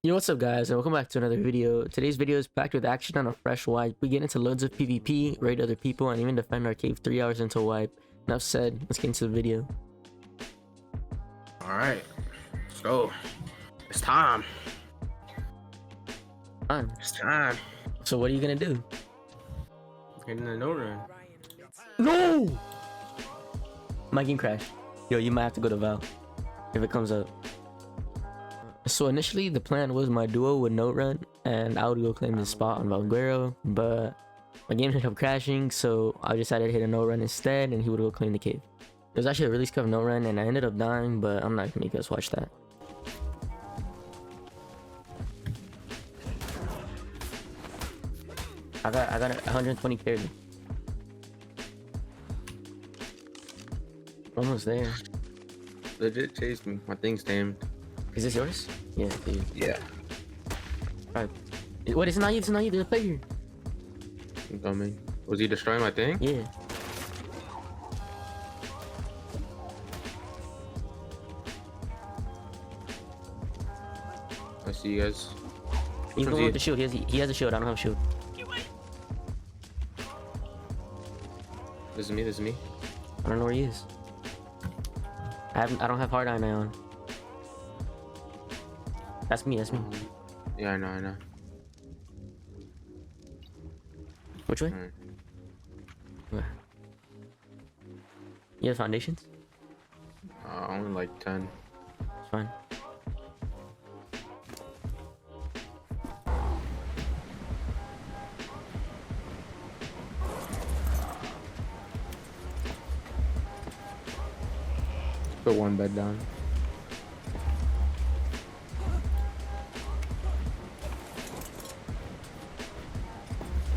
Yo, what's up guys, and welcome back to another video. Today's video is packed with action on a fresh wipe. We get into loads of PvP, raid other people, and even defend our cave 3 hours into a wipe. Enough said, let's get into the video. Alright, let's go. It's time. It's time. So what are you gonna do? Getting the no run. No! My game crashed. Yo, you might have to go to Val if it comes up. So initially the plan was my duo would no run and I would go claim his spot on Valguero, but my game ended up crashing, so I decided to hit a no run instead and he would go claim the cave. It was actually a really scuffed no run and I ended up dying, but I'm not gonna make us watch that. I got 120 carry. Almost there. Legit chased me. My thing's tamed. Is this yours? Yeah, dude. Yeah. Alright. Wait, it's not you, there's a player. I'm coming. Was he destroying my thing? Yeah. I see you guys. You can go with the shield. He has a shield. I don't have a shield. This is me. I don't know where he is. I don't have hard eye on. That's me. Yeah, I know. Which way? Right. Where? You have foundations? Only like 10. It's fine. Put one bed down.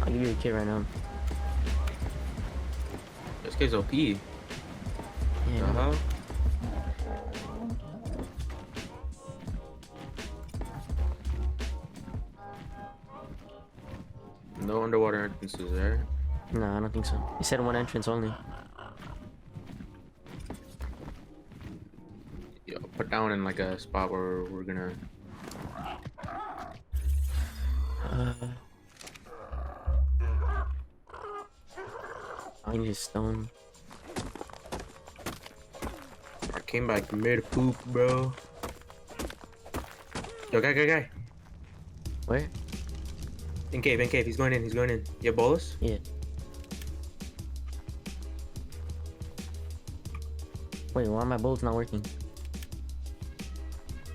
I'll give you a kit right now. This kid's OP. Yeah. No underwater entrances there. No, I don't think so. He said one entrance only. Yo, put down in like a spot where we're gonna. I need a stone. I came back mid poop, bro. Yo, guy. Where? In cave. He's going in. You have bolus? Yeah. Wait, why are my bolts not working?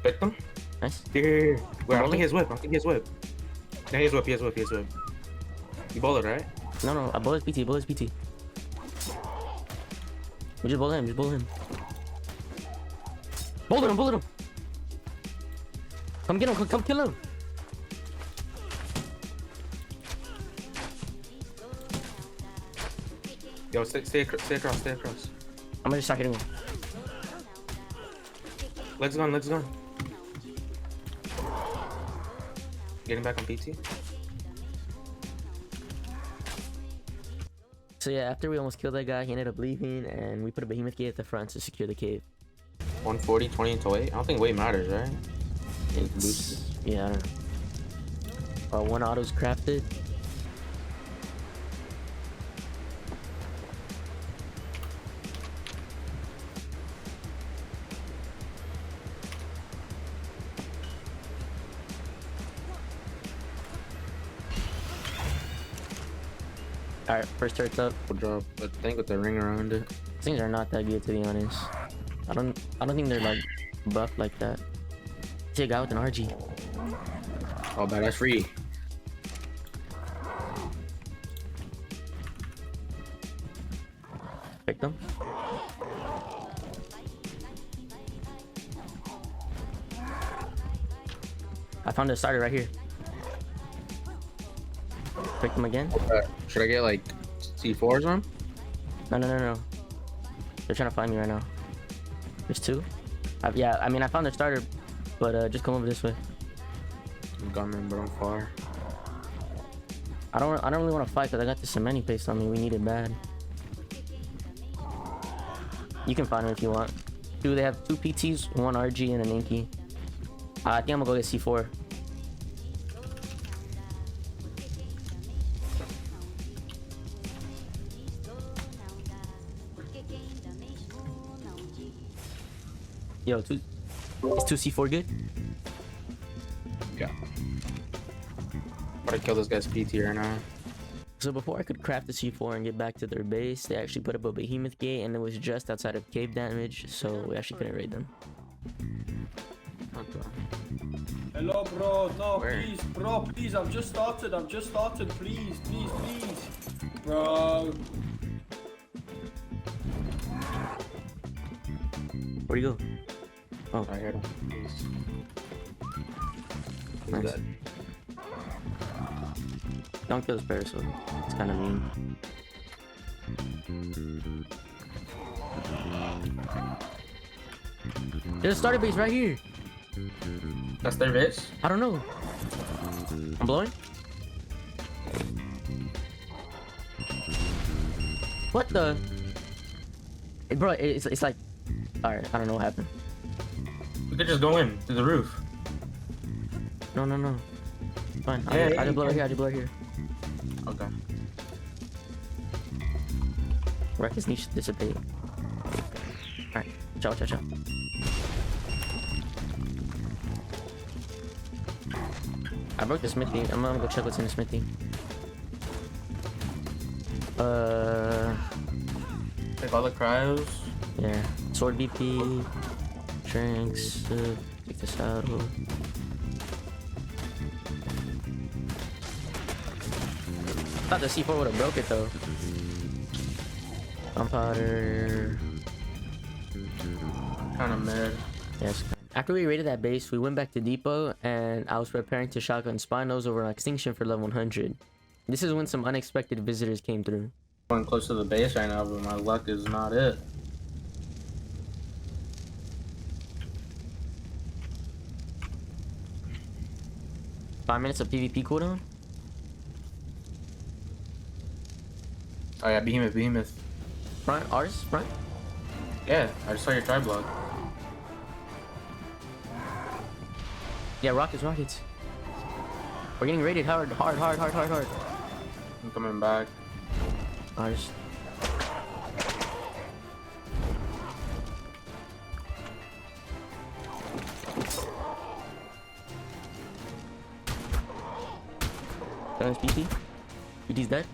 Pick them? Nice. Here. Wait, I don't think he has whip. Yeah, he has whip. You bowled it, right? No, a bullet's PT. We just bullet him. Bullet him. Come get him, come kill him. Yo, stay across. I'm gonna just start hitting him. Legs gone. Getting back on PT. So yeah, after we almost killed that guy, he ended up leaving, and we put a behemoth gate at the front to secure the cave. 140, 20 into weight. I don't think weight matters, right? Yeah, I don't know. One auto's crafted. Alright, first turret's up. We'll drop a thing with the ring around it. Things are not that good, to be honest. I don't think they're like buffed like that. See a guy with an RG. Oh, bad, that's free. Pick them. I found a starter right here. Pick them again. Should I get like C4s on? No. They're trying to find me right now. There's two. Yeah, I mean I found the starter, but just come over this way. I'm coming, but I'm far. I don't really want to fight because I got the cement paste on me. We need it bad. You can find them if you want. Dude, they have 2 PTs, 1 RG, and an Inky. I think I'm gonna go get C4. Yo, is 2C4 good? Yeah. I'm gonna kill this guy's PT right now. So before I could craft the C4 and get back to their base, they actually put up a behemoth gate and it was just outside of cave damage, so we actually couldn't raid them. Okay. Hello, bro. No, Where? please, bro. Please, I've just started. Please, please, please, bro. Where'd you go? Oh, I heard him. He's nice. dead. Don't kill this bear, so it's kind of mean. There's a starter base right here. That's their base? I don't know. I'm blowing. What the? Hey, bro, it's like, alright, I don't know what happened. We could just go in through the roof. No. Fine. Yeah, I just blow right here. I just blow right here. Okay. Reckless niche dissipate. Alright, ciao. I broke the smithy. I'm gonna go check what's in the smithy. Take all the cryos. Yeah. Sword BP. Shrinks. Take the saddle. Thought the C4 would have broke it though. Gunpowder. Kind of mid. Yes. After we raided that base, we went back to depot and I was preparing to shotgun spinos over an extinction for level 100. This is when some unexpected visitors came through. Going close to the base right now, but my luck is not it. Five minutes of PvP cooldown? Oh yeah, behemoth. Front? Ours? Front? Yeah, I just saw your tri block. Yeah, rockets. We're getting raided hard. I'm coming back. Ours. Guns PT? PT's dead?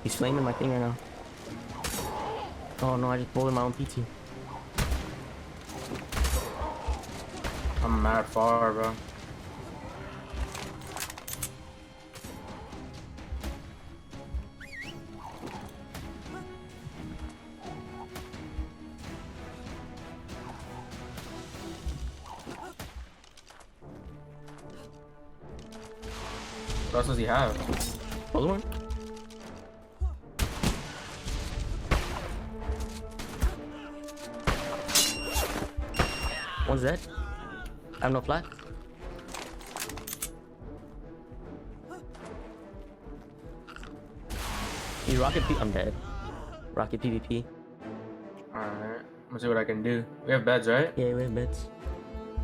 He's flaming my thing right now. Oh no, I just pulled in my own PT. I'm mad far, bro. What else does he have? Hold on. One's dead. I have no flat. He's rocket P. I'm dead. Rocket PvP. Alright, let's see what I can do. We have beds, right? Yeah, we have bets.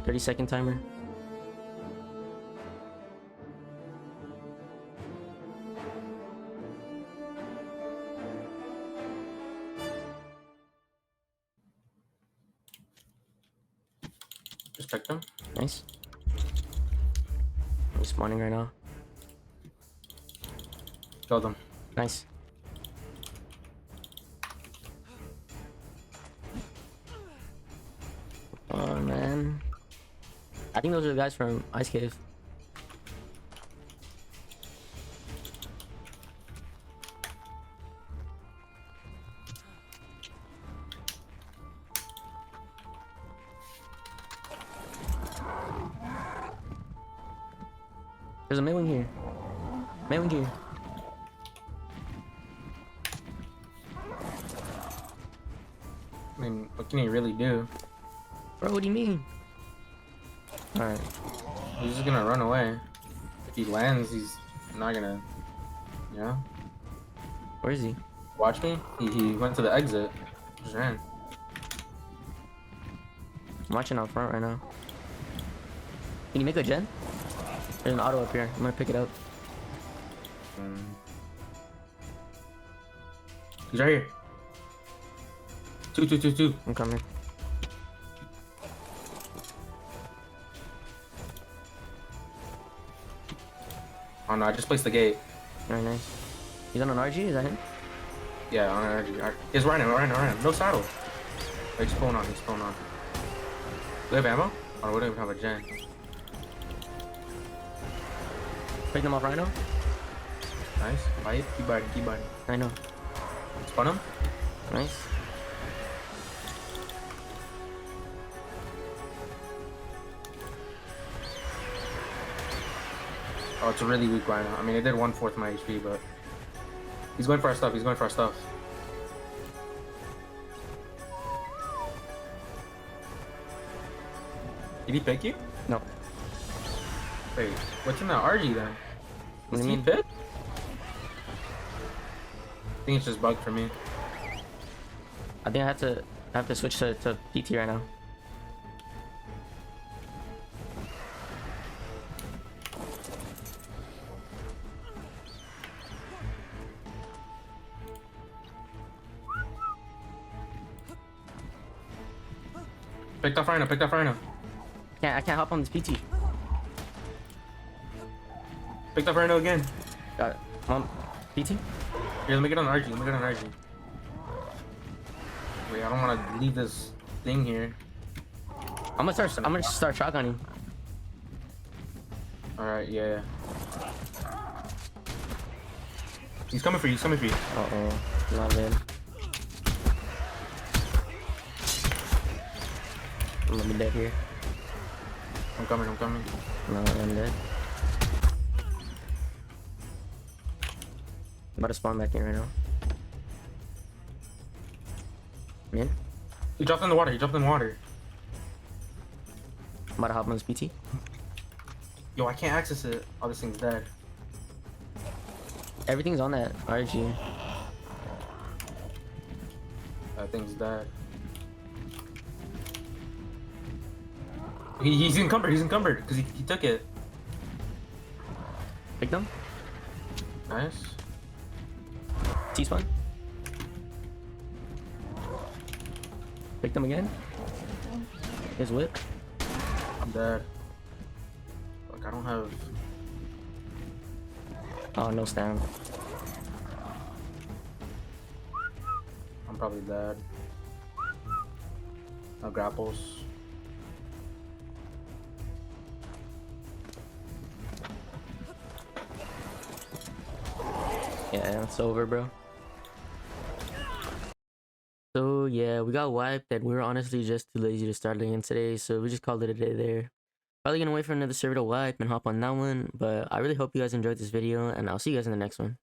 30-second timer. Just pick them. Nice. He's spawning right now. Kill them. Nice. Oh man. I think those are the guys from Ice Cave. There's a mail wing here. Mail wing here. I mean, what can he really do? Bro, what do you mean? Alright. He's just gonna run away. If he lands, he's not gonna, you know? Where is he? Watch me. He went to the exit. Just ran. I'm watching out front right now. Can you make a gen? There's an auto up here. I'm gonna pick it up. He's right here. Two. I'm coming. Oh no, I just placed the gate. Very nice. He's on an RG, is that him? Yeah, on energy. He's running. No saddle. Wait, he's pulling on. Do we have ammo? Oh, we don't even have a gen. Pick them off Rhino. Nice. Fight. Keep biting. I know. Spun him. Nice. Oh, it's a really weak Rhino. I mean, it did 1/4 my HP, but he's going for our stuff. Did he pick you? No. Wait, what's in that RG then? What do Is you he mean? pit? I think it's just bugged for me. I think I have to switch to PT right now. Picked up Rhino. I can't hop on this PT. Picked up Rhino again. Got it. PT? Here, let me get on RG. Wait, I don't want to leave this thing here. I'm gonna start shotgunning. Alright, yeah. He's coming for you. Uh-oh. Not good. I'm gonna be dead here. I'm coming. No, I'm dead. I'm about to spawn back in right now. I'm in. He dropped in the water. I'm about to hop on this PT. Yo, I can't access it. Oh, this thing's dead. Everything's on that RG. That thing's dead. He's encumbered because he took it. Pick them. Nice. T-spawn. Pick them again. His whip. I'm dead. Look, I don't have. Oh, no stand. I'm probably dead. No grapples. Yeah, it's over, bro. So yeah, we got wiped and we were honestly just too lazy to start again today, so we just called it a day there. Probably gonna wait for another server to wipe and hop on that one, but I really hope you guys enjoyed this video and I'll see you guys in the next one.